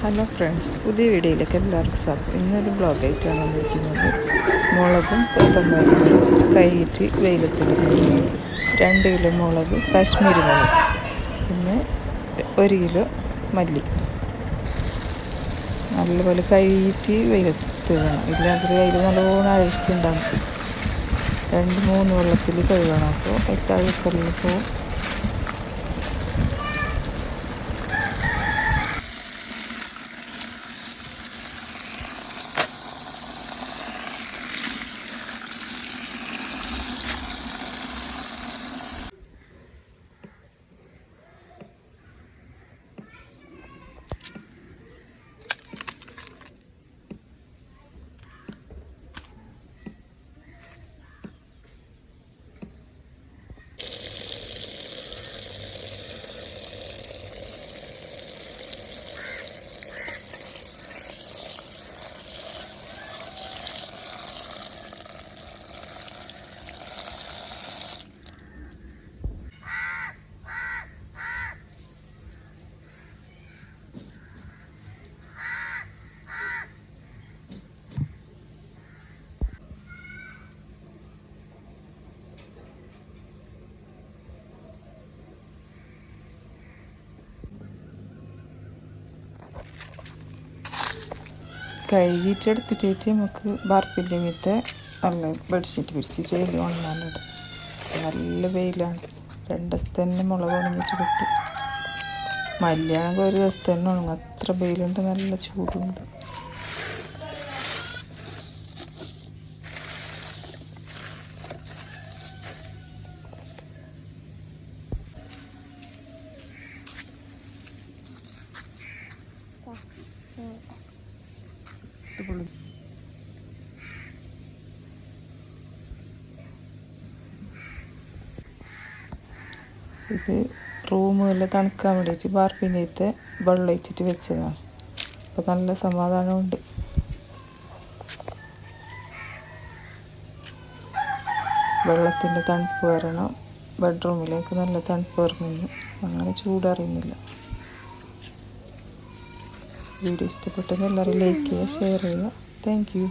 Hello friends, പുതിയ വീഡിയോയിലേക്ക് എല്ലാവർക്കും സ്വാഗതം. ഇന്നൊരു ബ്ലോഗായിട്ടാണ് വന്നിരിക്കുന്നത്. മുളകും കൊത്തമ്പരിയും കൈയിട്ട് വെയിലത്തിടുന്നത്. 2 കിലോ മുളക്, കാശ്മീരി മുളക്, പിന്നെ 1 കിലോ മല്ലി നല്ലപോലെ കഴുകിയിട്ട് വെയിലത്തിടണം. ഇല്ലെങ്കിൽ അതിൽ നല്ലോണം അഴുക്കുണ്ടാകും. 2-3 വെള്ളത്തിൽ കഴുകണം. അപ്പോൾ അതിൽ അഴുക്കെല്ലാം പോവും. കഴുകിയിട്ടെടുത്തിട്ട് നമുക്ക് ബാർപ്പിൻ്റെ മീത്തെ നല്ല ബെഡ്ഷീറ്റ് വിരിച്ചിട്ട് വെയിൽ ഉണങ്ങാനിടും. നല്ല വെയിലാണ്. 2 ദിവസത്തെ തന്നെ മുളക് ഉണങ്ങിയിട്ട് കിട്ടും. മല്ലിയാണെങ്കിൽ 1 ദിവസത്തെ തന്നെ ഉണങ്ങും. അത്ര വെയിലുണ്ട്, നല്ല ചൂടുണ്ട്. ഇത് റൂമെല്ലാം തണുക്കാൻ വേണ്ടിയിട്ട് ബാർപ്പിൻ്റെ വെള്ളം ഒഴിച്ചിട്ട് വെച്ചതാണ്. അപ്പോൾ നല്ല സമാധാനമുണ്ട്. വെള്ളത്തിൻ്റെ തണുപ്പ് വരണം. ബെഡ്റൂമിലേക്ക് നല്ല തണുപ്പ് ഇറങ്ങുന്നു. അങ്ങനെ ചൂടറിയുന്നില്ല. വീഡിയോ ഇഷ്ടപ്പെട്ടെങ്കിൽ എല്ലാവരും ലൈക്ക് ചെയ്യുക, ഷെയർ ചെയ്യുക. Thank you.